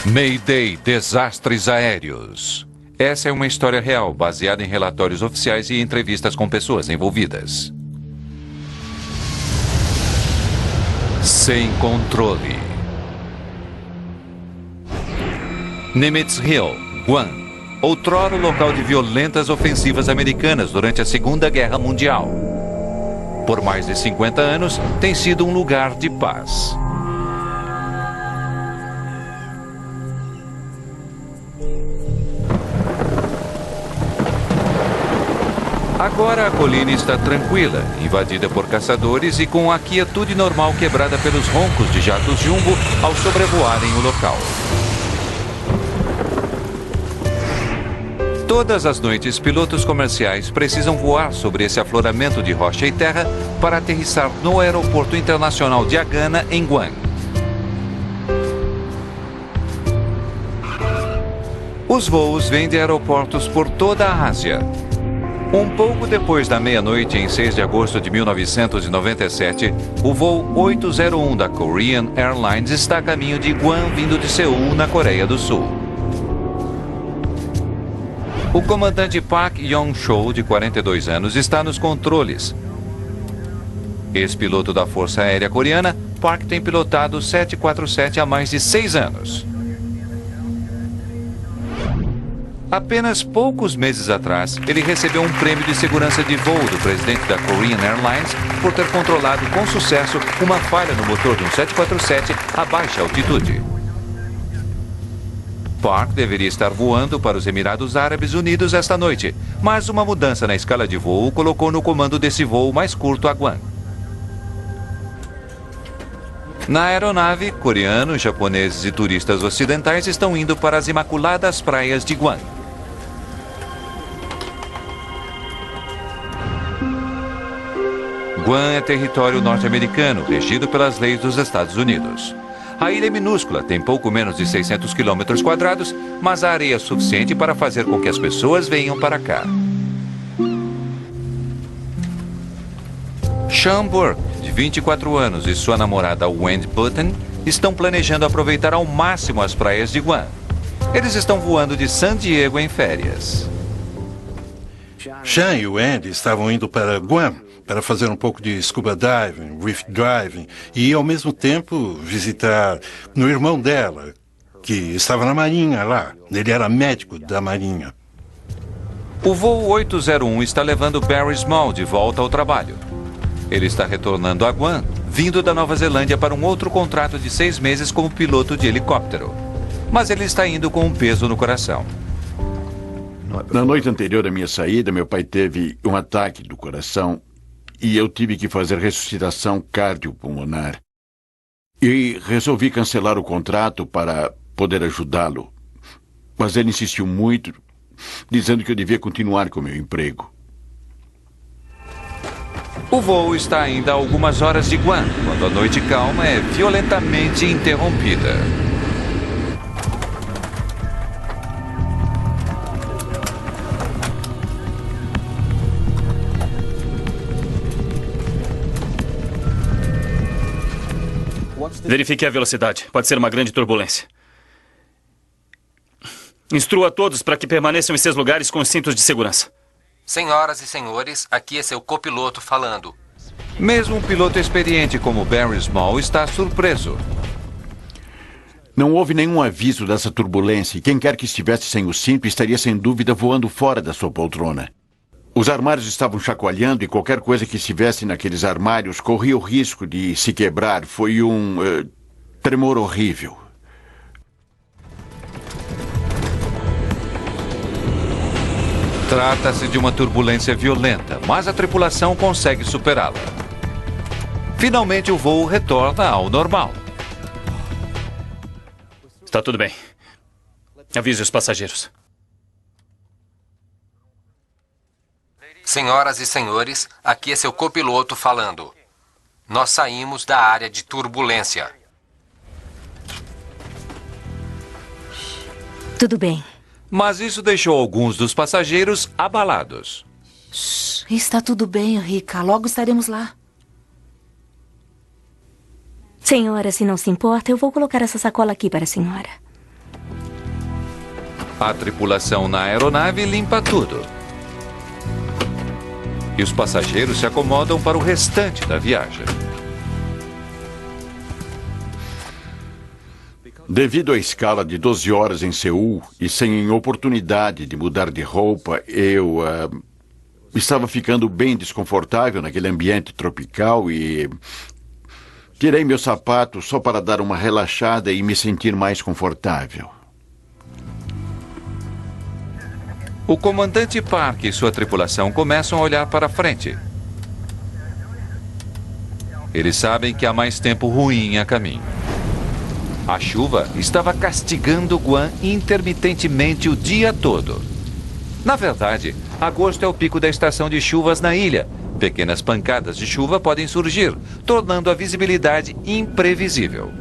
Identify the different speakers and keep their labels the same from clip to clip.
Speaker 1: Mayday, desastres aéreos. Essa é uma história real, baseada em relatórios oficiais e entrevistas com pessoas envolvidas. Sem controle. Nimitz Hill, Guam. Outrora o local de violentas ofensivas americanas durante a Segunda Guerra Mundial. Por mais de 50 anos, tem sido um lugar de paz. Agora a colina está tranquila, invadida por caçadores e com a quietude normal quebrada pelos roncos de jatos jumbo ao sobrevoarem o local. Todas as noites, pilotos comerciais precisam voar sobre esse afloramento de rocha e terra para aterrissar no Aeroporto Internacional de Agana, em Guam. Os voos vêm de aeroportos por toda a Ásia. Um pouco depois da meia-noite, em 6 de agosto de 1997, o voo 801 da Korean Airlines está a caminho de Guam, vindo de Seul, na Coreia do Sul. O comandante Park Yong-chol, de 42 anos, está nos controles. Ex-piloto da Força Aérea Coreana, Park tem pilotado o 747 há mais de 6 anos. Apenas poucos meses atrás, ele recebeu um prêmio de segurança de voo do presidente da Korean Airlines por ter controlado com sucesso uma falha no motor de um 747 a baixa altitude. Park deveria estar voando para os Emirados Árabes Unidos esta noite, mas uma mudança na escala de voo o colocou no comando desse voo mais curto a Guam. Na aeronave, coreanos, japoneses e turistas ocidentais estão indo para as imaculadas praias de Guam. Guam é território norte-americano, regido pelas leis dos Estados Unidos. A ilha é minúscula, tem pouco menos de 600 quilômetros quadrados, mas a areia é suficiente para fazer com que as pessoas venham para cá. Sean Burke, de 24 anos, e sua namorada Wendy Button estão planejando aproveitar ao máximo as praias de Guam. Eles estão voando de San Diego em férias.
Speaker 2: Sean e Wendy estavam indo para Guam para fazer um pouco de scuba diving, reef diving e, ao mesmo tempo, visitar o irmão dela, que estava na Marinha lá. Ele era médico da Marinha.
Speaker 1: O voo 801 está levando Barry Small de volta ao trabalho. Ele está retornando a Guam, vindo da Nova Zelândia para um outro contrato de 6 meses como piloto de helicóptero. Mas ele está indo com um peso no coração.
Speaker 3: Na noite anterior à minha saída, meu pai teve um ataque do coração e eu tive que fazer ressuscitação cardiopulmonar. E resolvi cancelar o contrato para poder ajudá-lo. Mas ele insistiu muito, dizendo que eu devia continuar com meu emprego.
Speaker 1: O voo está ainda a algumas horas de Guam, quando a noite calma é violentamente interrompida.
Speaker 4: Verifique a velocidade. Pode ser uma grande turbulência. Instrua todos para que permaneçam em seus lugares com os cintos de segurança.
Speaker 5: Senhoras e senhores, aqui é seu copiloto falando.
Speaker 1: Mesmo um piloto experiente como Barry Small está surpreso.
Speaker 3: Não houve nenhum aviso dessa turbulência e quem quer que estivesse sem o cinto estaria sem dúvida voando fora da sua poltrona. Os armários estavam chacoalhando e qualquer coisa que estivesse naqueles armários corria o risco de se quebrar. Foi um tremor horrível.
Speaker 1: Trata-se de uma turbulência violenta, mas a tripulação consegue superá-la. Finalmente o voo retorna ao normal.
Speaker 4: Está tudo bem. Avise os passageiros.
Speaker 5: Senhoras e senhores, aqui é seu copiloto falando. Nós saímos da área de turbulência.
Speaker 6: Tudo bem.
Speaker 1: Mas isso deixou alguns dos passageiros abalados.
Speaker 6: Está tudo bem, Rica. Logo estaremos lá.
Speaker 7: Senhora, se não se importa, eu vou colocar essa sacola aqui para a senhora.
Speaker 1: A tripulação na aeronave limpa tudo. E os passageiros se acomodam para o restante da viagem.
Speaker 3: Devido à escala de 12 horas em Seul e sem oportunidade de mudar de roupa, eu estava ficando bem desconfortável naquele ambiente tropical e tirei meu sapato só para dar uma relaxada e me sentir mais confortável.
Speaker 1: O comandante Park e sua tripulação começam a olhar para frente. Eles sabem que há mais tempo ruim a caminho. A chuva estava castigando Guam intermitentemente o dia todo. Na verdade, agosto é o pico da estação de chuvas na ilha. Pequenas pancadas de chuva podem surgir, tornando a visibilidade imprevisível.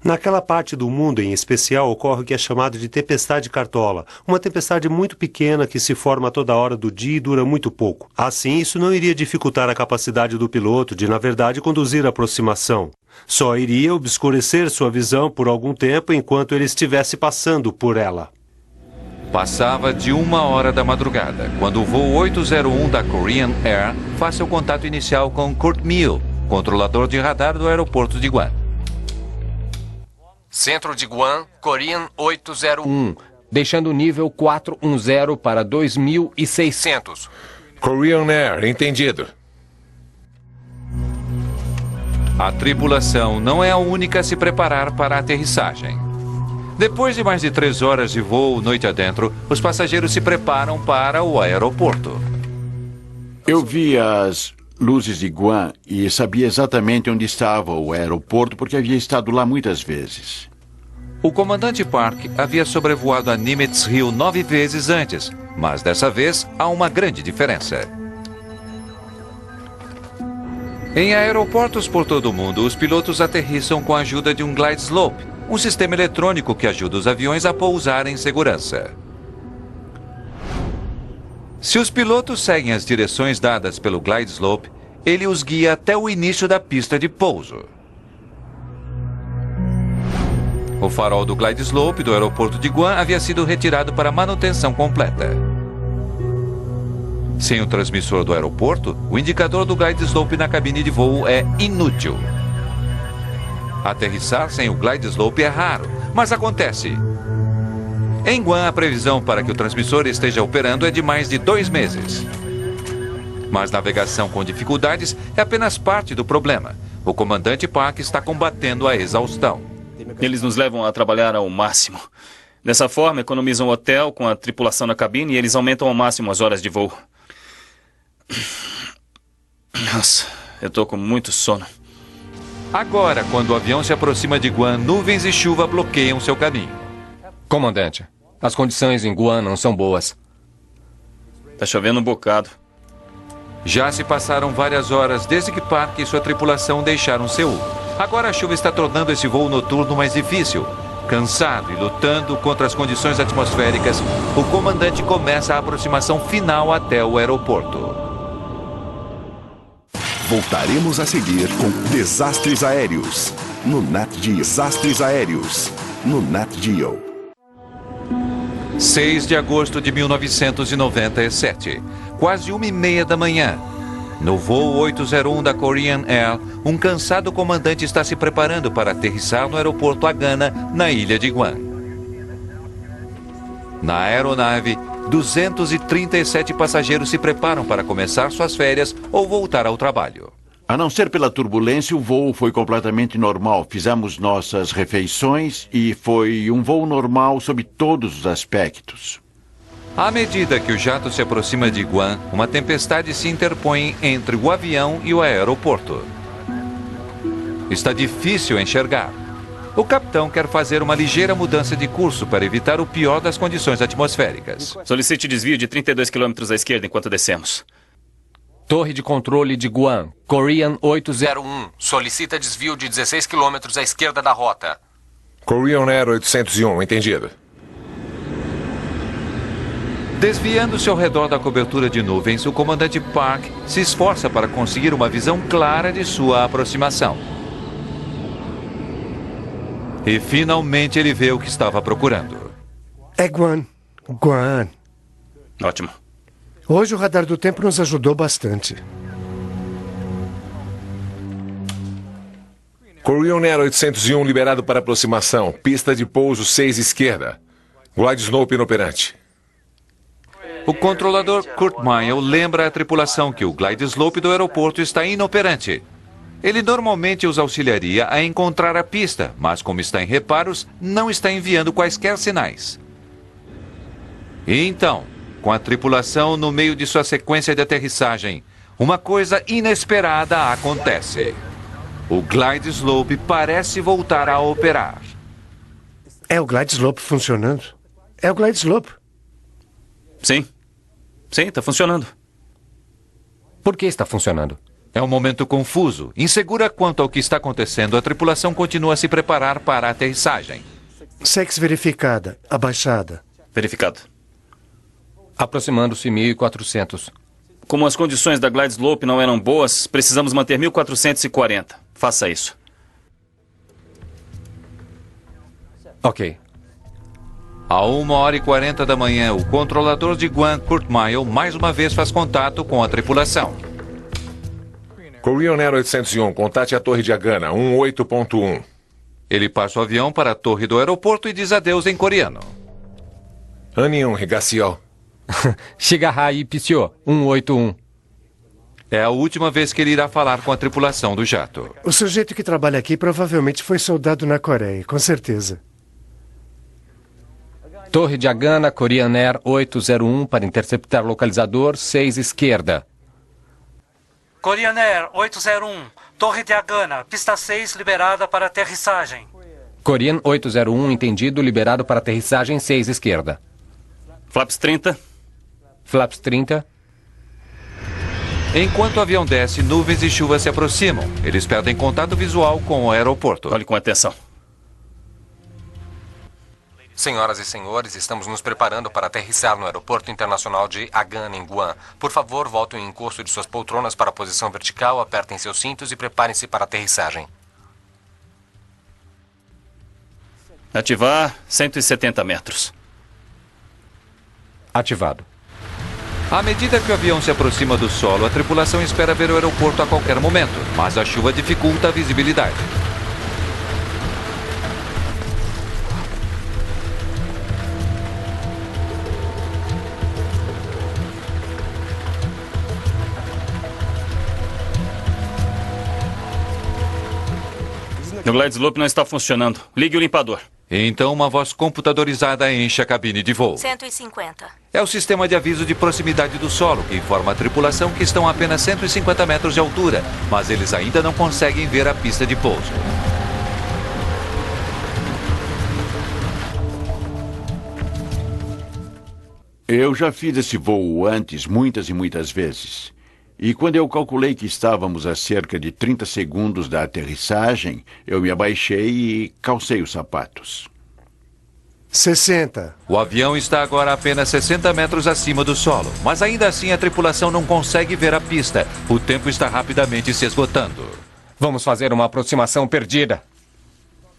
Speaker 7: Naquela parte do mundo, em especial, ocorre o que é chamado de tempestade cartola, uma tempestade muito pequena que se forma a toda hora do dia e dura muito pouco. Assim, isso não iria dificultar a capacidade do piloto de, na verdade, conduzir a aproximação. Só iria obscurecer sua visão por algum tempo enquanto ele estivesse passando por ela.
Speaker 1: Passava de 1h da madrugada, quando o voo 801 da Korean Air faz seu contato inicial com Kurt Mill, controlador de radar do aeroporto de Guam.
Speaker 5: Centro de Guam, Korean 801, deixando o nível 410 para 2.600.
Speaker 8: Korean Air, entendido.
Speaker 1: A tripulação não é a única a se preparar para a aterrissagem. Depois de mais de 3 horas de voo noite adentro, os passageiros se preparam para o aeroporto.
Speaker 3: Eu vi as luzes de Guam e sabia exatamente onde estava o aeroporto porque havia estado lá muitas vezes.
Speaker 1: O comandante Park havia sobrevoado a Nimitz Hill 9 vezes antes, mas dessa vez há uma grande diferença. Em aeroportos por todo o mundo, os pilotos aterrissam com a ajuda de um glide slope, um sistema eletrônico que ajuda os aviões a pousar em segurança. Se os pilotos seguem as direções dadas pelo glide slope, ele os guia até o início da pista de pouso. O farol do glide slope do aeroporto de Guam havia sido retirado para manutenção completa. Sem o transmissor do aeroporto, o indicador do glide slope na cabine de voo é inútil. Aterrissar sem o glide slope é raro, mas acontece. Em Guam, a previsão para que o transmissor esteja operando é de mais de 2 meses. Mas navegação com dificuldades é apenas parte do problema. O comandante Park está combatendo a exaustão.
Speaker 4: Eles nos levam a trabalhar ao máximo. Dessa forma, economizam o hotel com a tripulação na cabine e eles aumentam ao máximo as horas de voo. Nossa, eu tô com muito sono.
Speaker 1: Agora, quando o avião se aproxima de Guam, nuvens e chuva bloqueiam seu caminho.
Speaker 5: Comandante, as condições em Guam não são boas.
Speaker 4: Tá chovendo um bocado.
Speaker 1: Já se passaram várias horas desde que Park e sua tripulação deixaram Seul. Agora a chuva está tornando esse voo noturno mais difícil. Cansado e lutando contra as condições atmosféricas, o comandante começa a aproximação final até o aeroporto.
Speaker 9: Voltaremos a seguir com Desastres Aéreos, no Nat Geo. Desastres Aéreos, no Nat Geo.
Speaker 1: 6 de agosto de 1997, quase 1h30 da manhã. No voo 801 da Korean Air, um cansado comandante está se preparando para aterrissar no aeroporto Agana, na ilha de Guam. Na aeronave, 237 passageiros se preparam para começar suas férias ou voltar ao trabalho.
Speaker 3: A não ser pela turbulência, o voo foi completamente normal. Fizemos nossas refeições e foi um voo normal sob todos os aspectos.
Speaker 1: À medida que o jato se aproxima de Guam, uma tempestade se interpõe entre o avião e o aeroporto. Está difícil enxergar. O capitão quer fazer uma ligeira mudança de curso para evitar o pior das condições atmosféricas.
Speaker 4: Solicite desvio de 32 km à esquerda enquanto descemos.
Speaker 5: Torre de controle de Guam, Korean 801. Solicita desvio de 16 km à esquerda da rota.
Speaker 8: Korean Air 801, entendido.
Speaker 1: Desviando-se ao redor da cobertura de nuvens, o comandante Park se esforça para conseguir uma visão clara de sua aproximação. E finalmente ele vê o que estava procurando.
Speaker 10: É Guan. Guan.
Speaker 4: Ótimo.
Speaker 10: Hoje o radar do tempo nos ajudou bastante.
Speaker 8: Korean Air 801 liberado para aproximação. Pista de pouso 6 esquerda. Glide Slope inoperante.
Speaker 1: O controlador Kurt Meyer lembra a tripulação que o glide slope do aeroporto está inoperante. Ele normalmente os auxiliaria a encontrar a pista, mas como está em reparos, não está enviando quaisquer sinais. E então, com a tripulação no meio de sua sequência de aterrissagem, uma coisa inesperada acontece. O glide slope parece voltar a operar.
Speaker 10: É o glide slope funcionando? É o glide slope.
Speaker 4: Sim. Sim, está funcionando.
Speaker 5: Por que está funcionando?
Speaker 1: É um momento confuso. Insegura quanto ao que está acontecendo, a tripulação continua a se preparar para a aterrissagem.
Speaker 10: Sex verificada. Abaixada.
Speaker 4: Verificado.
Speaker 5: Aproximando-se 1.400.
Speaker 4: Como as condições da glide slope não eram boas, precisamos manter 1.440. Faça isso.
Speaker 5: Ok.
Speaker 1: À 1h40 da manhã, o controlador de Guam, Kurt Meyer, mais uma vez faz contato com a tripulação.
Speaker 8: Korean Air 801, contate a Torre de Agana, 18.1.
Speaker 1: Ele passa o avião para a torre do aeroporto e diz adeus em coreano.
Speaker 8: Anion, Regaciol.
Speaker 5: Shigahai Pisio, 181.
Speaker 1: É a última vez que ele irá falar com a tripulação do jato.
Speaker 10: O sujeito que trabalha aqui provavelmente foi soldado na Coreia, com certeza.
Speaker 5: Torre de Agana, Korean Air 801 para interceptar localizador 6 esquerda.
Speaker 11: Korean Air 801, Torre de Agana, pista 6 liberada para aterrissagem.
Speaker 5: Korean 801, entendido, liberado para aterrissagem 6 esquerda.
Speaker 4: Flaps 30.
Speaker 5: Flaps 30.
Speaker 1: Enquanto o avião desce, nuvens e chuva se aproximam. Eles perdem contato visual com o aeroporto.
Speaker 4: Olhe com atenção.
Speaker 5: Senhoras e senhores, estamos nos preparando para aterrissar no Aeroporto Internacional de Agana, em Guam. Por favor, voltem o encosto de suas poltronas para a posição vertical, apertem seus cintos e preparem-se para a aterrissagem.
Speaker 4: Ativar 170 metros.
Speaker 5: Ativado.
Speaker 1: À medida que o avião se aproxima do solo, a tripulação espera ver o aeroporto a qualquer momento, mas a chuva dificulta a visibilidade.
Speaker 4: O glide slope não está funcionando. Ligue o limpador.
Speaker 1: Então uma voz computadorizada enche a cabine de voo.
Speaker 6: 150.
Speaker 1: É o sistema de aviso de proximidade do solo, que informa a tripulação que estão a apenas 150 metros de altura, mas eles ainda não conseguem ver a pista de pouso.
Speaker 3: Eu já fiz esse voo antes, muitas e muitas vezes. E quando eu calculei que estávamos a cerca de 30 segundos da aterrissagem, eu me abaixei e calcei os sapatos.
Speaker 10: 60.
Speaker 1: O avião está agora a apenas 60 metros acima do solo, mas ainda assim a tripulação não consegue ver a pista. O tempo está rapidamente se esgotando.
Speaker 5: Vamos fazer uma aproximação perdida.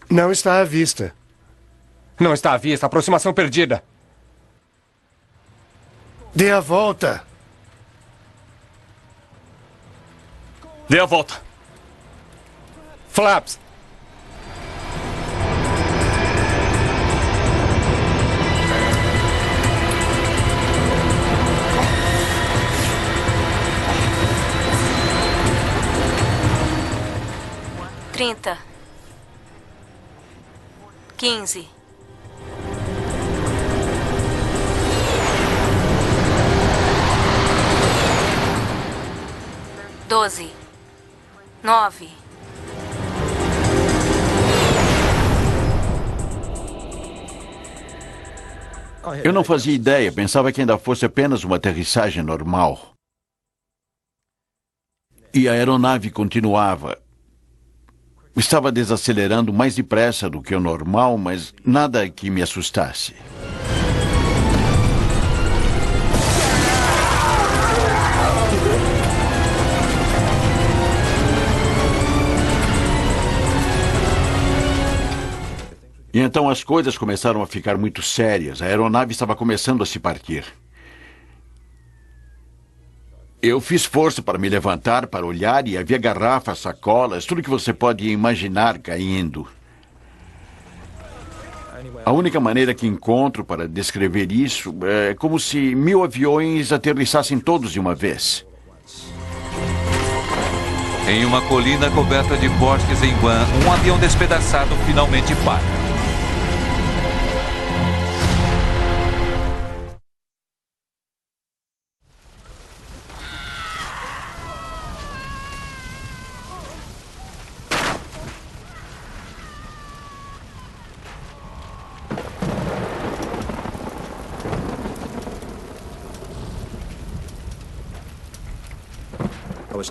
Speaker 10: Não está à vista.
Speaker 5: Não está à vista. Aproximação perdida.
Speaker 10: Dê a volta.
Speaker 4: Dê a volta.
Speaker 5: Flaps.
Speaker 6: Trinta. 15. 12. 9.
Speaker 3: Eu não fazia ideia, pensava que ainda fosse apenas uma aterrissagem normal. E a aeronave continuava. Estava desacelerando mais depressa do que o normal, mas nada que me assustasse. E então as coisas começaram a ficar muito sérias. A aeronave estava começando a se partir. Eu fiz força para me levantar, para olhar, e havia garrafas, sacolas, tudo que você pode imaginar caindo. A única maneira que encontro para descrever isso é como se 1000 aviões aterrissassem todos de uma vez.
Speaker 1: Em uma colina coberta de bosques em Guam, um avião despedaçado finalmente para.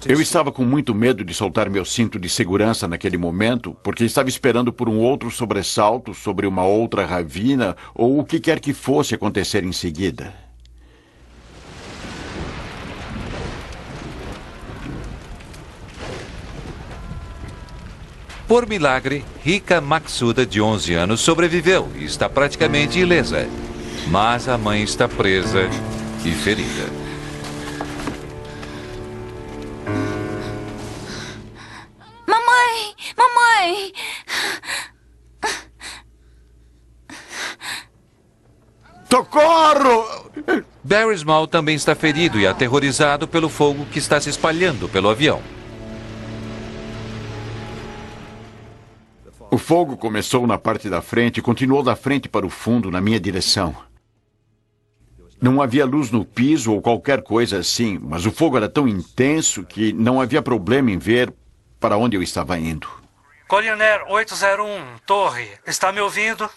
Speaker 3: Eu estava com muito medo de soltar meu cinto de segurança naquele momento, porque estava esperando por um outro sobressalto sobre uma outra ravina ou o que quer que fosse acontecer em seguida.
Speaker 1: Por milagre, Rika Maksuda, de 11 anos, sobreviveu e está praticamente ilesa. Mas a mãe está presa e ferida.
Speaker 6: Mamãe!
Speaker 3: Socorro!
Speaker 1: Barry Small também está ferido e aterrorizado pelo fogo que está se espalhando pelo avião.
Speaker 3: O fogo começou na parte da frente e continuou da frente para o fundo, na minha direção. Não havia luz no piso ou qualquer coisa assim, mas o fogo era tão intenso que não havia problema em ver para onde eu estava indo.
Speaker 11: Korean Air 801, Torre, está me ouvindo?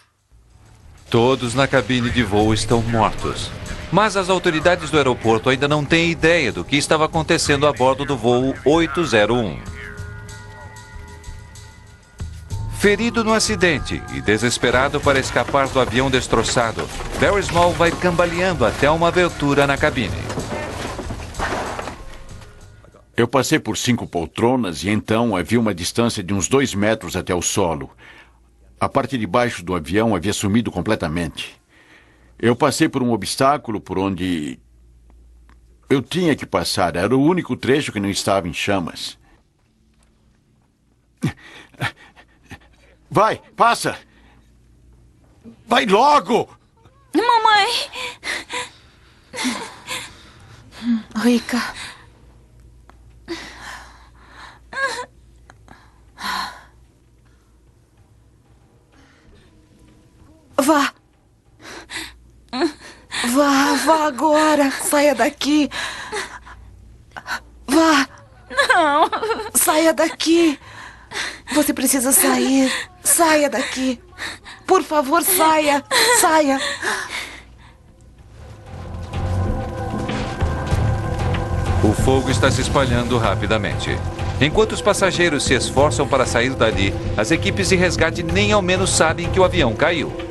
Speaker 1: Todos na cabine de voo estão mortos. Mas as autoridades do aeroporto ainda não têm ideia do que estava acontecendo a bordo do voo 801. Ferido no acidente e desesperado para escapar do avião destroçado, Barry Small vai cambaleando até uma abertura na cabine.
Speaker 3: Eu passei por 5 poltronas e então havia uma distância de uns 2 metros até o solo. A parte de baixo do avião havia sumido completamente. Eu passei por um obstáculo por onde eu tinha que passar. Era o único trecho que não estava em chamas. Vai, passa! Vai logo!
Speaker 6: Mamãe! Rika. Vá. Vá agora. Saia daqui. Vá. Não. Saia daqui. Você precisa sair. Saia daqui. Por favor, saia. Saia.
Speaker 1: O fogo está se espalhando rapidamente. Enquanto os passageiros se esforçam para sair dali, as equipes de resgate nem ao menos sabem que o avião caiu.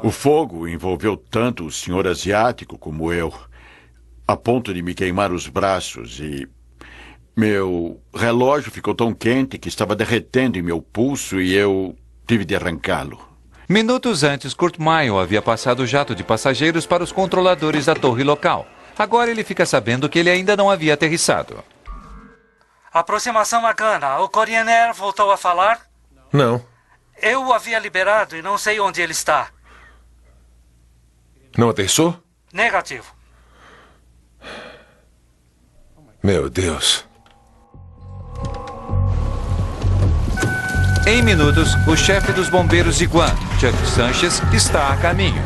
Speaker 3: O fogo envolveu tanto o senhor asiático como eu, a ponto de me queimar os braços e meu relógio ficou tão quente que estava derretendo em meu pulso e eu tive de arrancá-lo.
Speaker 1: Minutos antes, Kurt Meyer havia passado o jato de passageiros para os controladores da torre local. Agora ele fica sabendo que ele ainda não havia aterrissado.
Speaker 11: Aproximação a Gana. O Korean Air voltou a falar?
Speaker 8: Não.
Speaker 11: Eu o havia liberado e não sei onde ele está.
Speaker 8: Não aterrissou?
Speaker 11: Negativo.
Speaker 8: Meu Deus.
Speaker 1: Em minutos, o chefe dos bombeiros de Guam, Chuck Sanchez, está a caminho.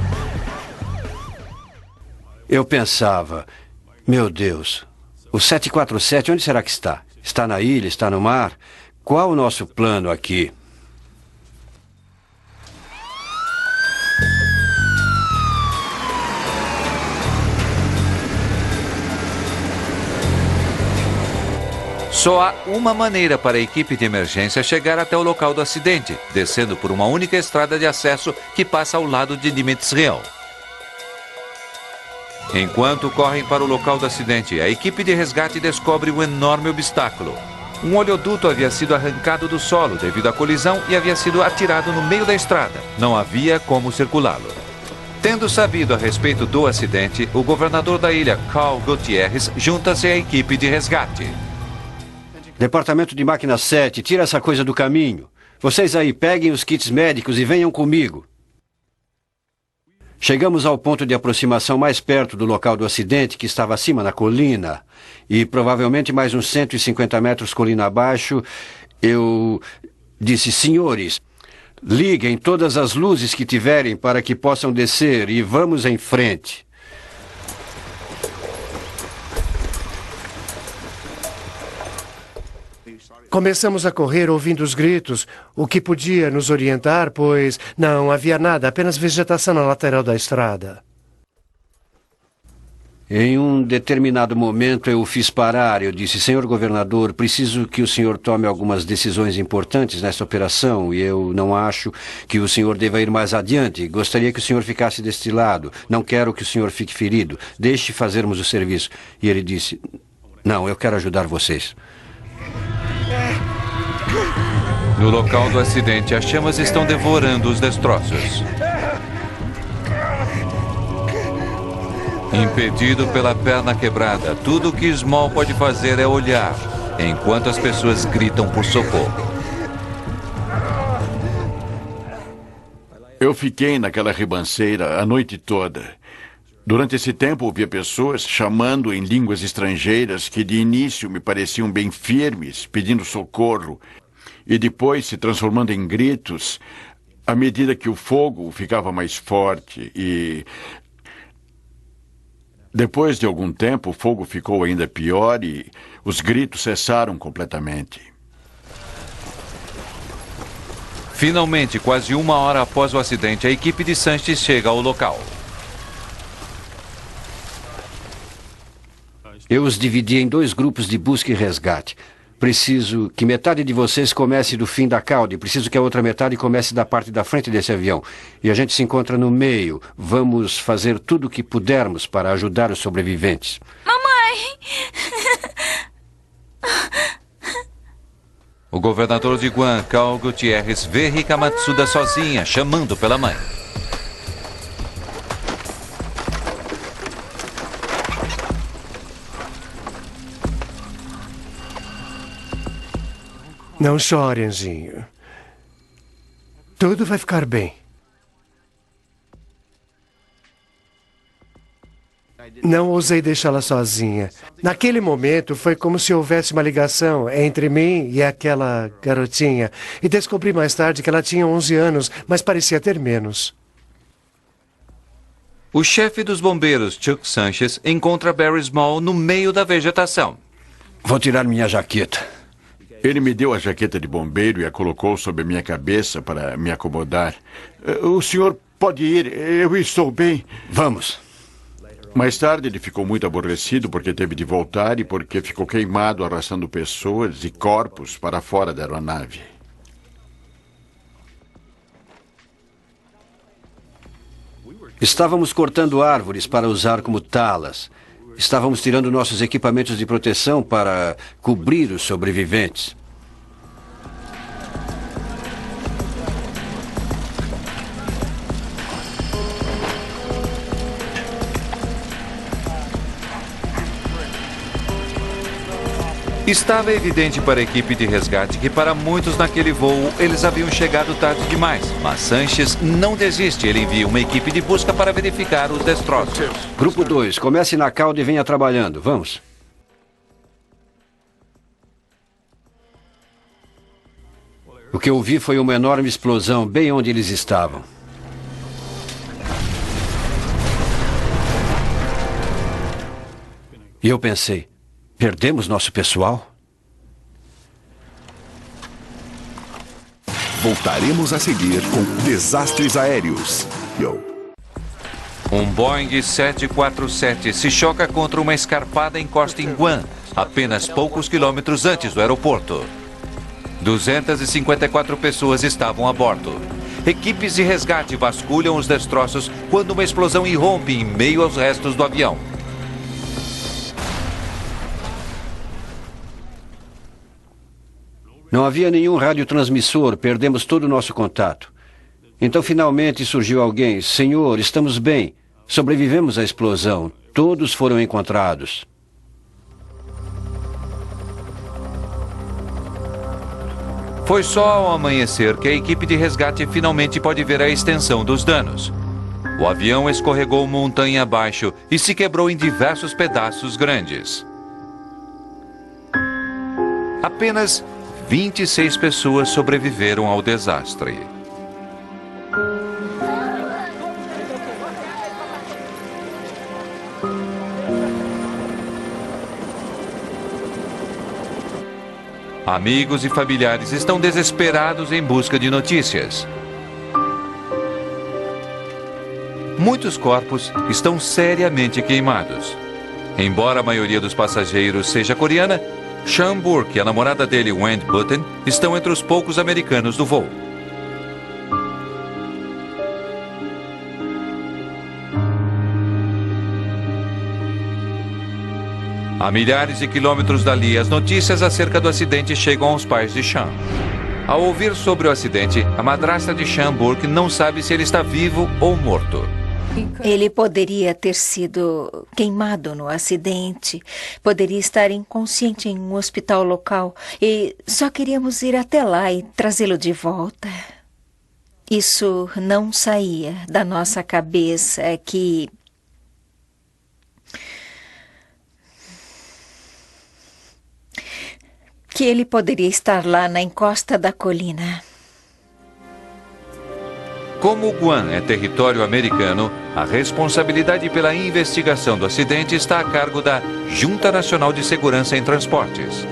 Speaker 12: Eu pensava, meu Deus, o 747 onde será que está? Está na ilha, está no mar? Qual o nosso plano aqui?
Speaker 1: Só há uma maneira para a equipe de emergência chegar até o local do acidente, descendo por uma única estrada de acesso que passa ao lado de Dimitrisrian. Enquanto correm para o local do acidente, a equipe de resgate descobre um enorme obstáculo. Um oleoduto havia sido arrancado do solo devido à colisão e havia sido atirado no meio da estrada. Não havia como circulá-lo. Tendo sabido a respeito do acidente, o governador da ilha, Carl Gutierrez, junta-se à equipe de resgate.
Speaker 12: Departamento de Máquina 7, tira essa coisa do caminho. Vocês aí, peguem os kits médicos e venham comigo. Chegamos ao ponto de aproximação mais perto do local do acidente, que estava acima na colina. E provavelmente mais uns 150 metros colina abaixo, eu disse: senhores, liguem todas as luzes que tiverem para que possam descer e vamos em frente.
Speaker 10: Começamos a correr ouvindo os gritos, o que podia nos orientar, pois não havia nada, apenas vegetação na lateral da estrada.
Speaker 12: Em um determinado momento eu o fiz parar. Eu disse: senhor governador, preciso que o senhor tome algumas decisões importantes nesta operação e eu não acho que o senhor deva ir mais adiante. Gostaria que o senhor ficasse deste lado. Não quero que o senhor fique ferido. Deixe fazermos o serviço. E ele disse: não, eu quero ajudar vocês.
Speaker 1: No local do acidente, as chamas estão devorando os destroços. Impedido pela perna quebrada, tudo o que Small pode fazer é olhar, enquanto as pessoas gritam por socorro.
Speaker 3: Eu fiquei naquela ribanceira a noite toda. Durante esse tempo, ouvia pessoas chamando em línguas estrangeiras que de início me pareciam bem firmes, pedindo socorro, e depois se transformando em gritos à medida que o fogo ficava mais forte e... Depois de algum tempo, o fogo ficou ainda pior e os gritos cessaram completamente.
Speaker 1: Finalmente, quase uma hora após o acidente, a equipe de Sanches chega ao local.
Speaker 12: Eu os dividi em 2 grupos de busca e resgate. Preciso que metade de vocês comece do fim da cauda e preciso que a outra metade comece da parte da frente desse avião. E a gente se encontra no meio. Vamos fazer tudo o que pudermos para ajudar os sobreviventes.
Speaker 13: Mamãe!
Speaker 1: O governador de Guam, Carl Gutierrez, vê Rika Matsuda sozinha, chamando pela mãe.
Speaker 10: Não chore, anjinho. Tudo vai ficar bem. Não ousei deixá-la sozinha. Naquele momento, foi como se houvesse uma ligação entre mim e aquela garotinha. E descobri mais tarde que ela tinha 11 anos, mas parecia ter menos.
Speaker 1: O chefe dos bombeiros, Chuck Sanches, encontra Barry Small no meio da vegetação.
Speaker 12: Vou tirar minha jaqueta.
Speaker 3: Ele me deu a jaqueta de bombeiro e a colocou sobre a minha cabeça para me acomodar. O senhor pode ir, eu estou bem.
Speaker 12: Vamos.
Speaker 3: Mais tarde ele ficou muito aborrecido porque teve de voltar e porque ficou queimado arrastando pessoas e corpos para fora da aeronave.
Speaker 12: Estávamos cortando árvores para usar como talas. Estávamos tirando nossos equipamentos de proteção para cobrir os sobreviventes.
Speaker 1: Estava evidente para a equipe de resgate que para muitos naquele voo eles haviam chegado tarde demais. Mas Sanches não desiste, ele envia uma equipe de busca para verificar os destroços.
Speaker 12: Grupo 2, comece na cauda e venha trabalhando. Vamos. O que eu vi foi uma enorme explosão bem onde eles estavam. E eu pensei, perdemos nosso pessoal?
Speaker 9: Voltaremos a seguir com Desastres Aéreos. Yo.
Speaker 1: Um Boeing 747 se choca contra uma escarpada encosta em Guam, apenas poucos quilômetros antes do aeroporto. 254 pessoas estavam a bordo. Equipes de resgate vasculham os destroços quando uma explosão irrompe em meio aos restos do avião.
Speaker 12: Não havia nenhum radiotransmissor, perdemos todo o nosso contato. Então, finalmente, surgiu alguém. Senhor, estamos bem. Sobrevivemos à explosão. Todos foram encontrados.
Speaker 1: Foi só ao amanhecer que a equipe de resgate finalmente pode ver a extensão dos danos. O avião escorregou montanha abaixo e se quebrou em diversos pedaços grandes. Apenas 26 pessoas sobreviveram ao desastre. Amigos e familiares estão desesperados em busca de notícias. Muitos corpos estão seriamente queimados. Embora a maioria dos passageiros seja coreana, Sean Burke e a namorada dele, Wendy Button, estão entre os poucos americanos do voo. A milhares de quilômetros dali, as notícias acerca do acidente chegam aos pais de Sean. Ao ouvir sobre o acidente, a madrasta de Sean Burke não sabe se ele está vivo ou morto.
Speaker 13: Ele poderia ter sido queimado no acidente. Poderia estar inconsciente em um hospital local. E só queríamos ir até lá e trazê-lo de volta. Isso não saía da nossa cabeça que ele poderia estar lá na encosta da colina.
Speaker 1: Como Guam é território americano, a responsabilidade pela investigação do acidente está a cargo da Junta Nacional de Segurança em Transportes.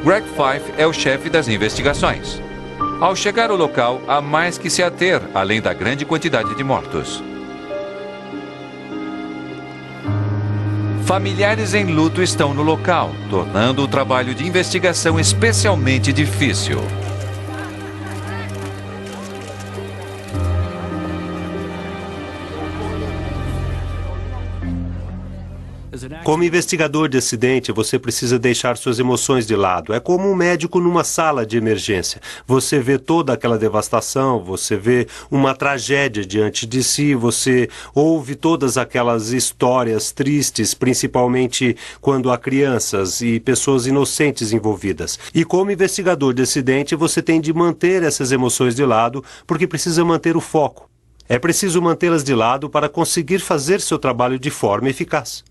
Speaker 1: Greg Fife é o chefe das investigações. Ao chegar ao local, há mais que se ater, além da grande quantidade de mortos. Familiares em luto estão no local, tornando o trabalho de investigação especialmente difícil.
Speaker 7: Como investigador de acidente, você precisa deixar suas emoções de lado. É como um médico numa sala de emergência. Você vê toda aquela devastação, você vê uma tragédia diante de si, você ouve todas aquelas histórias tristes, principalmente quando há crianças e pessoas inocentes envolvidas. E como investigador de acidente, você tem de manter essas emoções de lado, porque precisa manter o foco. É preciso mantê-las de lado para conseguir fazer seu trabalho de forma eficaz.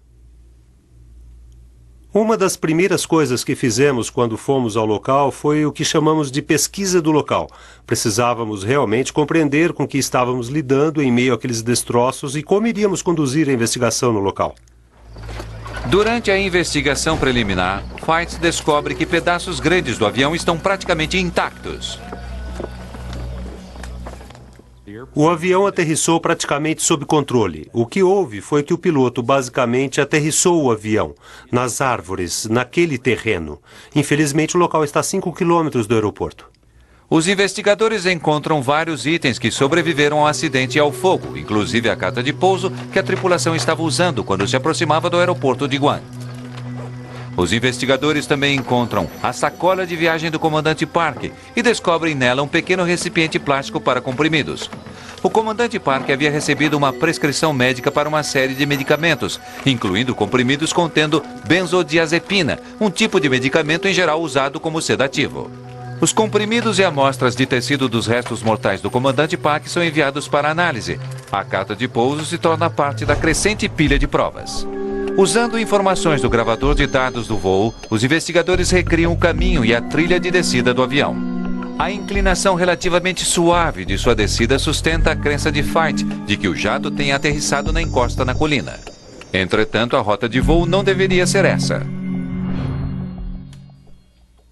Speaker 7: Uma das primeiras coisas que fizemos quando fomos ao local foi o que chamamos de pesquisa do local. Precisávamos realmente compreender com que estávamos lidando em meio àqueles destroços e como iríamos conduzir a investigação no local.
Speaker 1: Durante a investigação preliminar, Fife descobre que pedaços grandes do avião estão praticamente intactos.
Speaker 7: O avião aterrissou praticamente sob controle. O que houve foi que o piloto basicamente aterrissou o avião nas árvores, naquele terreno. Infelizmente, o local está a 5 quilômetros do aeroporto.
Speaker 1: Os investigadores encontram vários itens que sobreviveram ao acidente e ao fogo, inclusive a carta de pouso que a tripulação estava usando quando se aproximava do aeroporto de Guam. Os investigadores também encontram a sacola de viagem do comandante Park e descobrem nela um pequeno recipiente plástico para comprimidos. O comandante Park havia recebido uma prescrição médica para uma série de medicamentos, incluindo comprimidos contendo benzodiazepina, um tipo de medicamento em geral usado como sedativo. Os comprimidos e amostras de tecido dos restos mortais do comandante Park são enviados para análise. A carta de pouso se torna parte da crescente pilha de provas. Usando informações do gravador de dados do voo, os investigadores recriam o caminho e a trilha de descida do avião. A inclinação relativamente suave de sua descida sustenta a crença de Fife de que o jato tenha aterrissado na encosta na colina. Entretanto, a rota de voo não deveria ser essa.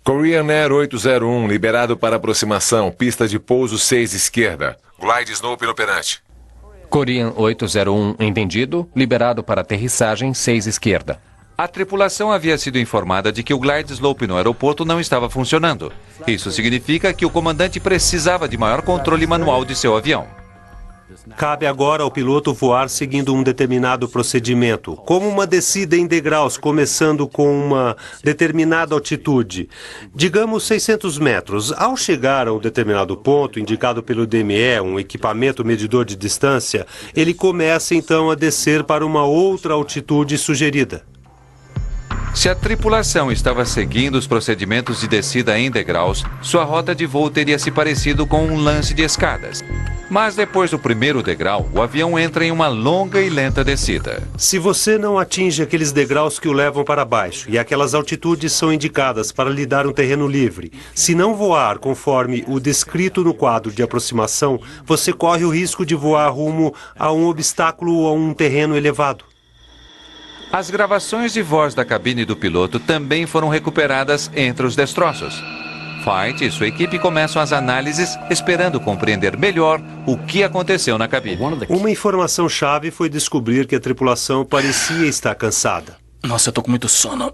Speaker 8: Korean Air 801, liberado para aproximação, pista de pouso 6 esquerda. Glide Slope inoperante.
Speaker 14: Korean 801 entendido, liberado para aterrissagem 6 esquerda.
Speaker 1: A tripulação havia sido informada de que o glide slope no aeroporto não estava funcionando. Isso significa que o comandante precisava de maior controle manual de seu avião.
Speaker 7: Cabe agora ao piloto voar seguindo um determinado procedimento, como uma descida em degraus, começando com uma determinada altitude, digamos 600 metros. Ao chegar a um determinado ponto, indicado pelo DME, um equipamento medidor de distância, ele começa então a descer para uma outra altitude sugerida.
Speaker 1: Se a tripulação estava seguindo os procedimentos de descida em degraus, sua rota de voo teria se parecido com um lance de escadas. Mas depois do primeiro degrau, o avião entra em uma longa e lenta descida.
Speaker 7: Se você não atinge aqueles degraus que o levam para baixo, e aquelas altitudes são indicadas para lhe dar um terreno livre, se não voar conforme o descrito no quadro de aproximação, você corre o risco de voar rumo a um obstáculo ou a um terreno elevado.
Speaker 1: As gravações de voz da cabine do piloto também foram recuperadas entre os destroços. Fight e sua equipe começam as análises, esperando compreender melhor o que aconteceu na cabine.
Speaker 7: Uma informação-chave foi descobrir que a tripulação parecia estar cansada.
Speaker 4: Nossa, eu tô com muito sono.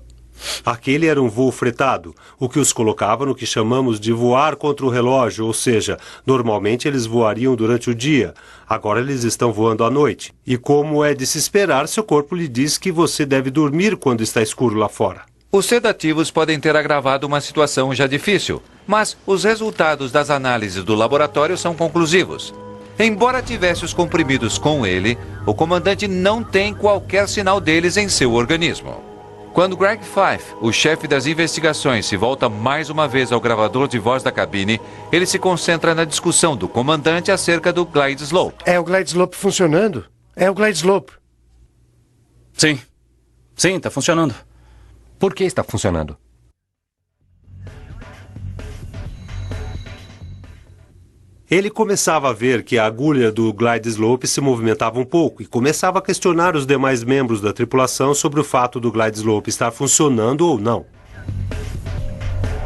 Speaker 7: Aquele era um voo fretado, o que os colocava no que chamamos de voar contra o relógio, ou seja, normalmente eles voariam durante o dia, agora eles estão voando à noite. E como é de se esperar, seu corpo lhe diz que você deve dormir quando está escuro lá fora.
Speaker 1: Os sedativos podem ter agravado uma situação já difícil, mas os resultados das análises do laboratório são conclusivos. Embora tivesse os comprimidos com ele, o comandante não tem qualquer sinal deles em seu organismo. Quando Greg Fife, o chefe das investigações, se volta mais uma vez ao gravador de voz da cabine, ele se concentra na discussão do comandante acerca do glide slope.
Speaker 10: É o glide slope funcionando? É o glide slope.
Speaker 4: Sim. Sim, está funcionando.
Speaker 14: Por que está funcionando?
Speaker 7: Ele começava a ver que a agulha do glide slope se movimentava um pouco e começava a questionar os demais membros da tripulação sobre o fato do glide slope estar funcionando ou não.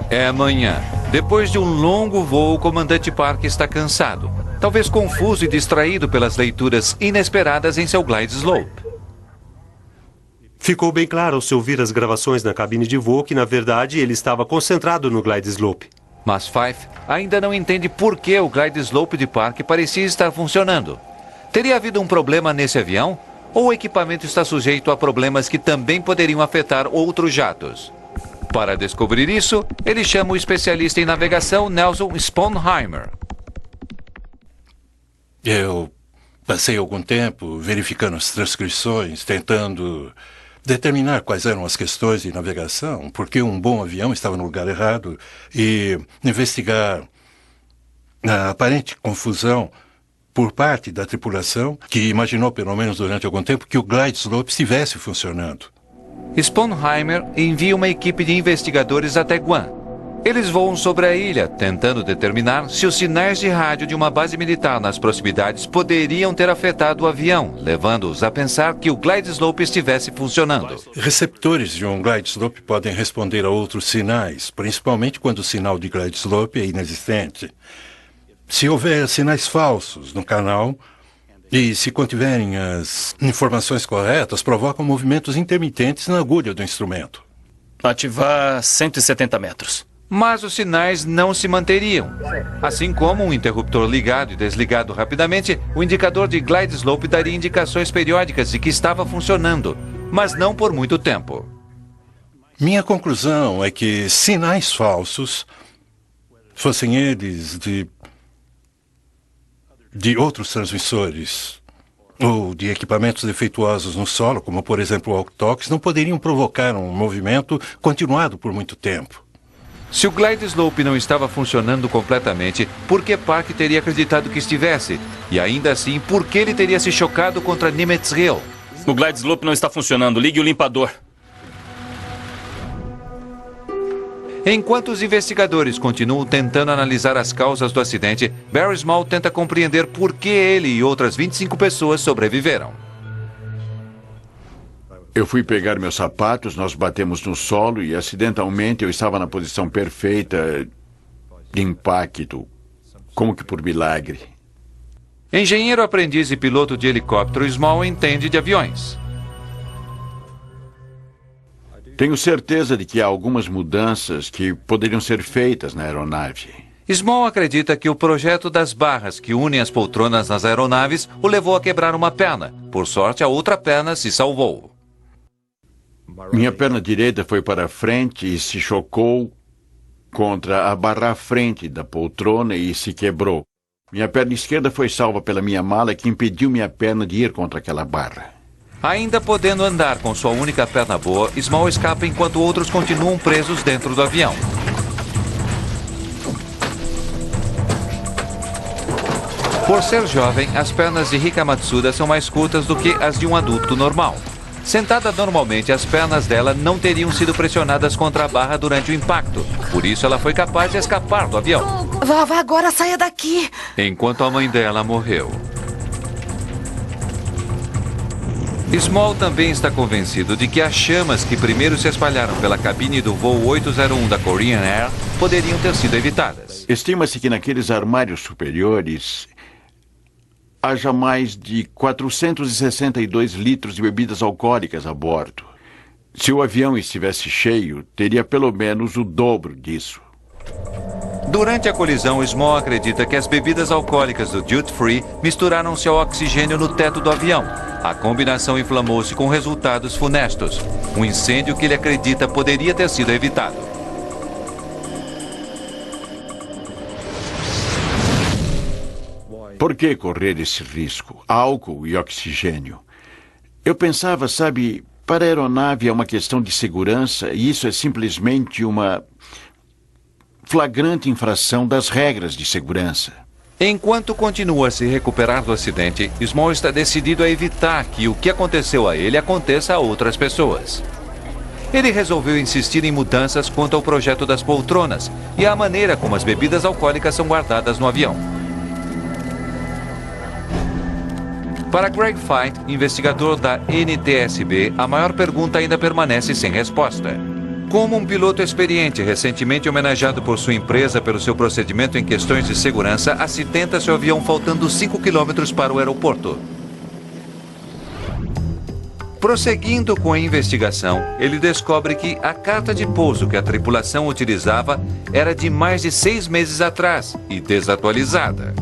Speaker 1: É amanhã. Depois de um longo voo, o comandante Park está cansado, talvez confuso e distraído pelas leituras inesperadas em seu glide slope.
Speaker 7: Ficou bem claro ao se ouvir as gravações na cabine de voo que, na verdade, ele estava concentrado no glide slope.
Speaker 1: Mas Fife ainda não entende por que o glide slope de Park parecia estar funcionando. Teria havido um problema nesse avião? Ou o equipamento está sujeito a problemas que também poderiam afetar outros jatos? Para descobrir isso, ele chama o especialista em navegação Nelson Sponheimer.
Speaker 2: Eu passei algum tempo verificando as transcrições, tentando determinar quais eram as questões de navegação, porque um bom avião estava no lugar errado, e investigar a aparente confusão por parte da tripulação, que imaginou, pelo menos durante algum tempo, que o glide slope estivesse funcionando.
Speaker 1: Sponheimer envia uma equipe de investigadores até Guam. Eles voam sobre a ilha, tentando determinar se os sinais de rádio de uma base militar nas proximidades poderiam ter afetado o avião, levando-os a pensar que o glide slope estivesse funcionando.
Speaker 2: Receptores de um glide slope podem responder a outros sinais, principalmente quando o sinal de glide slope é inexistente. Se houver sinais falsos no canal e se contiverem as informações corretas, provocam movimentos intermitentes na agulha do instrumento.
Speaker 4: Ativar 170 metros.
Speaker 1: Mas os sinais não se manteriam. Assim como um interruptor ligado e desligado rapidamente, o indicador de glide slope daria indicações periódicas de que estava funcionando, mas não por muito tempo.
Speaker 2: Minha conclusão é que sinais falsos, fossem eles de outros transmissores ou de equipamentos defeituosos no solo, como por exemplo o walkie-talkies, não poderiam provocar um movimento continuado por muito tempo.
Speaker 1: Se o glide slope não estava funcionando completamente, por que Park teria acreditado que estivesse? E ainda assim, por que ele teria se chocado contra Nimitz Hill?
Speaker 4: O glide slope não está funcionando. Ligue o limpador.
Speaker 1: Enquanto os investigadores continuam tentando analisar as causas do acidente, Barry Small tenta compreender por que ele e outras 25 pessoas sobreviveram.
Speaker 3: Eu fui pegar meus sapatos, nós batemos no solo e, acidentalmente, eu estava na posição perfeita de impacto, como que por milagre.
Speaker 1: Engenheiro aprendiz e piloto de helicóptero, Small entende de aviões.
Speaker 3: Tenho certeza de que há algumas mudanças que poderiam ser feitas na aeronave.
Speaker 1: Small acredita que o projeto das barras que unem as poltronas nas aeronaves o levou a quebrar uma perna. Por sorte, a outra perna se salvou.
Speaker 3: Minha perna direita foi para frente e se chocou contra a barra à frente da poltrona e se quebrou. Minha perna esquerda foi salva pela minha mala, que impediu minha perna de ir contra aquela barra.
Speaker 1: Ainda podendo andar com sua única perna boa, Small escapa enquanto outros continuam presos dentro do avião. Por ser jovem, as pernas de Rika Matsuda são mais curtas do que as de um adulto normal. Sentada normalmente, as pernas dela não teriam sido pressionadas contra a barra durante o impacto. Por isso, ela foi capaz de escapar do avião.
Speaker 6: Vovó, agora saia daqui.
Speaker 1: Enquanto a mãe dela morreu. Small também está convencido de que as chamas que primeiro se espalharam pela cabine do voo 801 da Korean Air poderiam ter sido evitadas.
Speaker 3: Estima-se que naqueles armários superiores haja mais de 462 litros de bebidas alcoólicas a bordo. Se o avião estivesse cheio, teria pelo menos o dobro disso.
Speaker 1: Durante a colisão, Small acredita que as bebidas alcoólicas do Duty Free misturaram-se ao oxigênio no teto do avião. A combinação inflamou-se com resultados funestos. Um incêndio que ele acredita poderia ter sido evitado.
Speaker 3: Por que correr esse risco? Álcool e oxigênio. Eu pensava, sabe, para a aeronave é uma questão de segurança e isso é simplesmente uma flagrante infração das regras de segurança.
Speaker 1: Enquanto continua a se recuperar do acidente, Small está decidido a evitar que o que aconteceu a ele aconteça a outras pessoas. Ele resolveu insistir em mudanças quanto ao projeto das poltronas e à maneira como as bebidas alcoólicas são guardadas no avião. Para Greg Feit, investigador da NTSB, a maior pergunta ainda permanece sem resposta. Como um piloto experiente, recentemente homenageado por sua empresa pelo seu procedimento em questões de segurança, acidenta seu avião faltando 5 quilômetros para o aeroporto. Prosseguindo com a investigação, ele descobre que a carta de pouso que a tripulação utilizava era de mais de 6 meses atrás e desatualizada.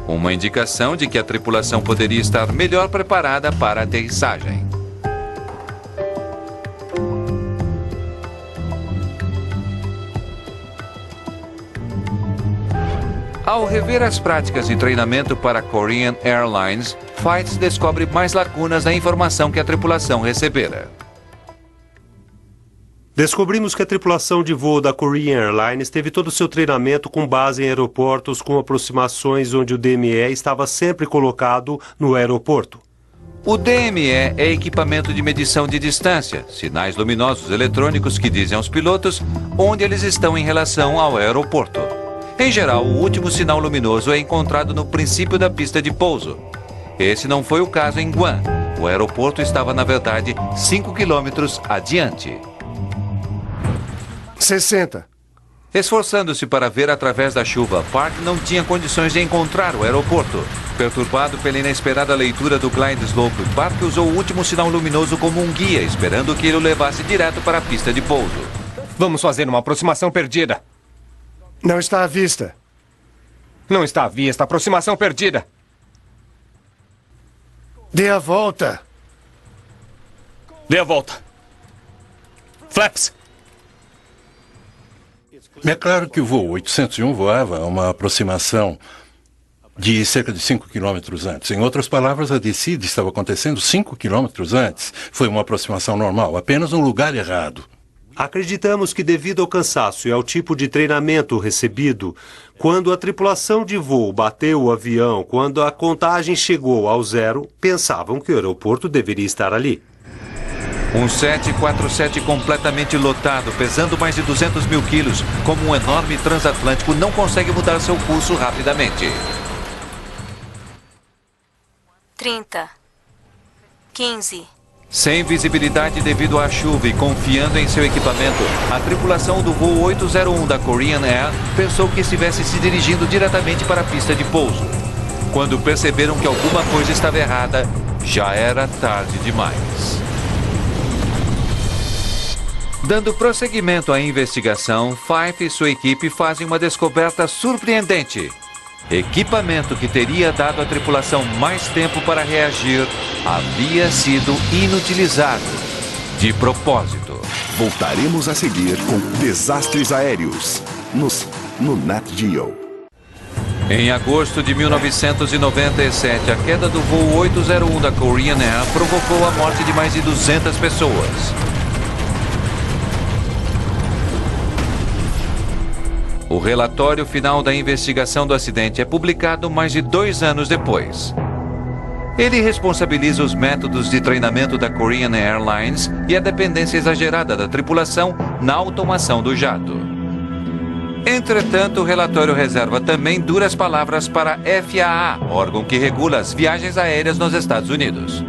Speaker 1: Uma indicação de que a tripulação poderia estar melhor preparada para a aterrissagem. Ao rever as práticas de treinamento para a Korean Airlines, Feit descobre mais lacunas na informação que a tripulação recebera.
Speaker 7: Descobrimos que a tripulação de voo da Korean Airlines teve todo o seu treinamento com base em aeroportos com aproximações onde o DME estava sempre colocado no aeroporto.
Speaker 1: O DME é equipamento de medição de distância, sinais luminosos eletrônicos que dizem aos pilotos onde eles estão em relação ao aeroporto. Em geral, o último sinal luminoso é encontrado no princípio da pista de pouso. Esse não foi o caso em Guam. O aeroporto estava, na verdade, 5 quilômetros adiante.
Speaker 10: 60.
Speaker 1: Esforçando-se para ver através da chuva, Park não tinha condições de encontrar o aeroporto. Perturbado pela inesperada leitura do Glide Slope, Park usou o último sinal luminoso como um guia, esperando que ele o levasse direto para a pista de pouso.
Speaker 14: Vamos fazer uma aproximação perdida.
Speaker 10: Não está à vista.
Speaker 14: Não está à vista. Aproximação perdida.
Speaker 10: Dê a volta.
Speaker 4: Dê a volta. Flaps.
Speaker 2: É claro que o voo 801 voava a uma aproximação de cerca de 5 quilômetros antes. Em outras palavras, a descida estava acontecendo 5 quilômetros antes. Foi uma aproximação normal, apenas no lugar errado.
Speaker 7: Acreditamos que devido ao cansaço e ao tipo de treinamento recebido, quando a tripulação de voo bateu o avião, quando a contagem chegou ao zero, pensavam que o aeroporto deveria estar ali.
Speaker 1: Um 747 completamente lotado, pesando mais de 200 mil quilos, como um enorme transatlântico, não consegue mudar seu curso rapidamente.
Speaker 15: 30, 15,
Speaker 1: Sem visibilidade devido à chuva e confiando em seu equipamento, a tripulação do voo 801 da Korean Air pensou que estivesse se dirigindo diretamente para a pista de pouso. Quando perceberam que alguma coisa estava errada, já era tarde demais. Dando prosseguimento à investigação, Fife e sua equipe fazem uma descoberta surpreendente. Equipamento que teria dado à tripulação mais tempo para reagir havia sido inutilizado, de propósito.
Speaker 9: Voltaremos a seguir com Desastres Aéreos, no Nat Geo.
Speaker 1: Em agosto de 1997, a queda do voo 801 da Korean Air provocou a morte de mais de 200 pessoas. O relatório final da investigação do acidente é publicado mais de 2 anos depois. Ele responsabiliza os métodos de treinamento da Korean Airlines e a dependência exagerada da tripulação na automação do jato. Entretanto, o relatório reserva também duras palavras para a FAA, órgão que regula as viagens aéreas nos Estados Unidos.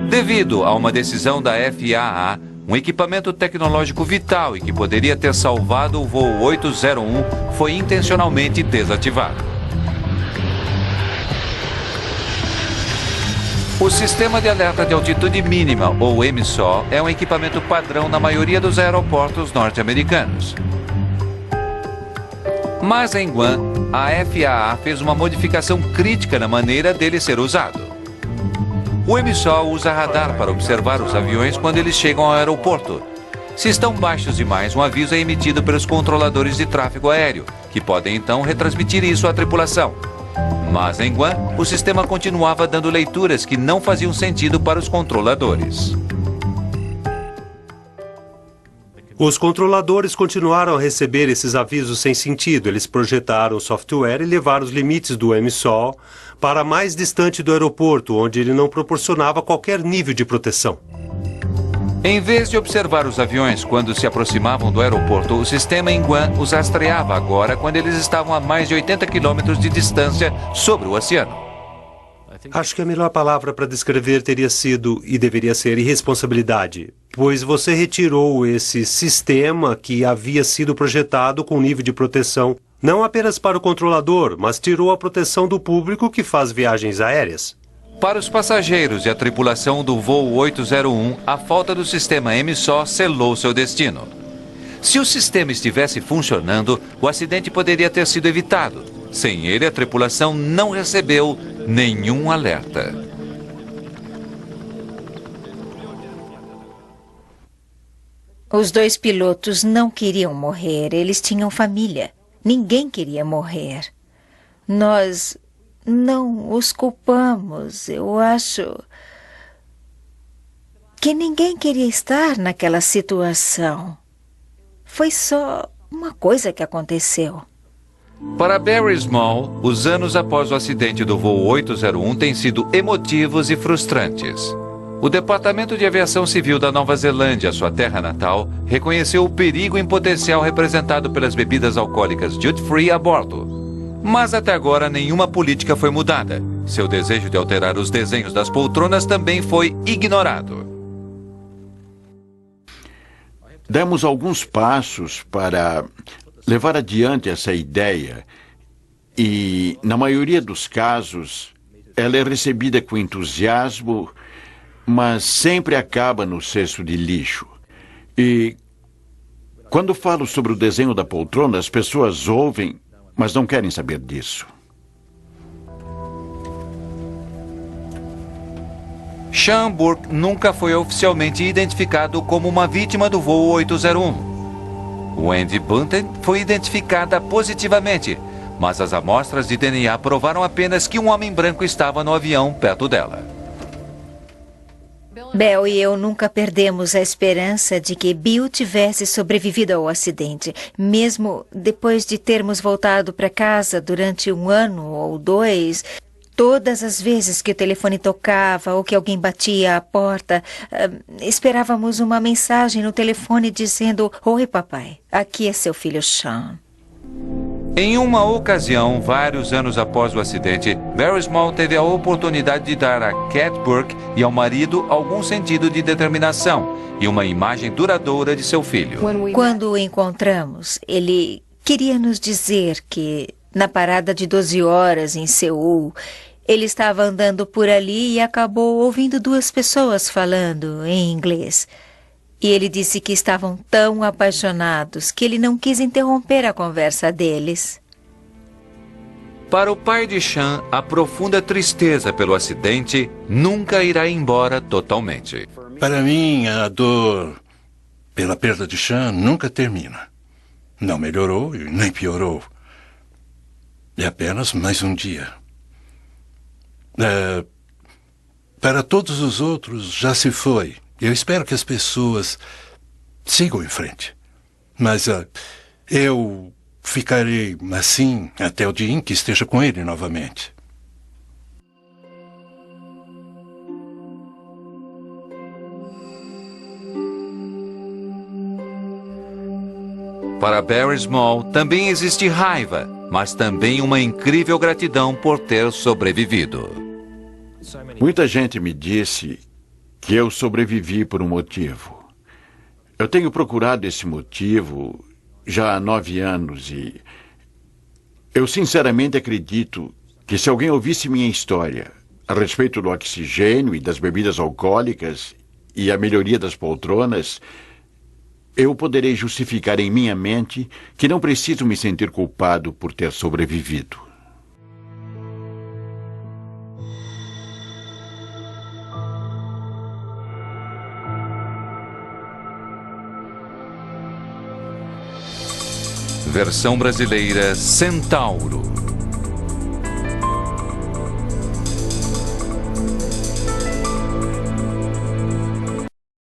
Speaker 1: Devido a uma decisão da FAA, um equipamento tecnológico vital e que poderia ter salvado o voo 801 foi intencionalmente desativado. O Sistema de Alerta de Altitude Mínima, ou MSO, é um equipamento padrão na maioria dos aeroportos norte-americanos. Mas em Guam, a FAA fez uma modificação crítica na maneira dele ser usado. O MSO usa radar para observar os aviões quando eles chegam ao aeroporto. Se estão baixos demais, um aviso é emitido pelos controladores de tráfego aéreo, que podem então retransmitir isso à tripulação. Mas em Guam, o sistema continuava dando leituras que não faziam sentido para os controladores.
Speaker 7: Os controladores continuaram a receber esses avisos sem sentido. Eles projetaram o software e levaram os limites do MSO para mais distante do aeroporto, onde ele não proporcionava qualquer nível de proteção.
Speaker 1: Em vez de observar os aviões quando se aproximavam do aeroporto, o sistema em Guam os rastreava agora quando eles estavam a mais de 80 quilômetros de distância sobre o oceano.
Speaker 7: Acho que a melhor palavra para descrever teria sido, e deveria ser, irresponsabilidade, pois você retirou esse sistema que havia sido projetado com nível de proteção não apenas para o controlador, mas tirou a proteção do público que faz viagens aéreas.
Speaker 1: Para os passageiros e a tripulação do voo 801, a falta do sistema MSO selou seu destino. Se o sistema estivesse funcionando, o acidente poderia ter sido evitado. Sem ele, a tripulação não recebeu nenhum alerta.
Speaker 13: Os 2 pilotos não queriam morrer, eles tinham família. Ninguém queria morrer. Nós não os culpamos. Eu acho que ninguém queria estar naquela situação. Foi só uma coisa que aconteceu.
Speaker 1: Para Barry Small, os anos após o acidente do voo 801 têm sido emotivos e frustrantes. O Departamento de Aviação Civil da Nova Zelândia, sua terra natal, reconheceu o perigo em potencial representado pelas bebidas alcoólicas duty-free a bordo. Mas até agora nenhuma política foi mudada. Seu desejo de alterar os desenhos das poltronas também foi ignorado.
Speaker 3: Demos alguns passos para levar adiante essa ideia e, na maioria dos casos, ela é recebida com entusiasmo, mas sempre acaba no cesto de lixo. E quando falo sobre o desenho da poltrona, as pessoas ouvem, mas não querem saber disso.
Speaker 1: Sean Burke nunca foi oficialmente identificado como uma vítima do voo 801. Wendy Bunten foi identificada positivamente, mas as amostras de DNA provaram apenas que um homem branco estava no avião perto dela.
Speaker 13: Bel e eu nunca perdemos a esperança de que Bill tivesse sobrevivido ao acidente, mesmo depois de termos voltado para casa durante 1 ano ou 2. Todas as vezes que o telefone tocava ou que alguém batia à porta, esperávamos uma mensagem no telefone dizendo: "Oi, papai, aqui é seu filho Sean."
Speaker 1: Em uma ocasião, vários anos após o acidente, Barry Small teve a oportunidade de dar a Cat Burke e ao marido algum sentido de determinação e uma imagem duradoura de seu filho.
Speaker 13: Quando o encontramos, ele queria nos dizer que, na parada de 12 horas em Seul, ele estava andando por ali e acabou ouvindo duas pessoas falando em inglês. E ele disse que estavam tão apaixonados que ele não quis interromper a conversa deles.
Speaker 1: Para o pai de Sean, a profunda tristeza pelo acidente nunca irá embora totalmente.
Speaker 2: Para mim, a dor pela perda de Sean nunca termina. Não melhorou e nem piorou. É apenas mais um dia. Para todos os outros, já se foi. Eu espero que as pessoas sigam em frente. Mas eu ficarei assim até o dia em que esteja com ele novamente.
Speaker 1: Para Barry Small também existe raiva, mas também uma incrível gratidão por ter sobrevivido.
Speaker 3: Muita gente me disse que eu sobrevivi por um motivo. Eu tenho procurado esse motivo já há 9 anos e eu sinceramente acredito que se alguém ouvisse minha história a respeito do oxigênio e das bebidas alcoólicas e a melhoria das poltronas, eu poderei justificar em minha mente que não preciso me sentir culpado por ter sobrevivido.
Speaker 1: Versão brasileira Centauro.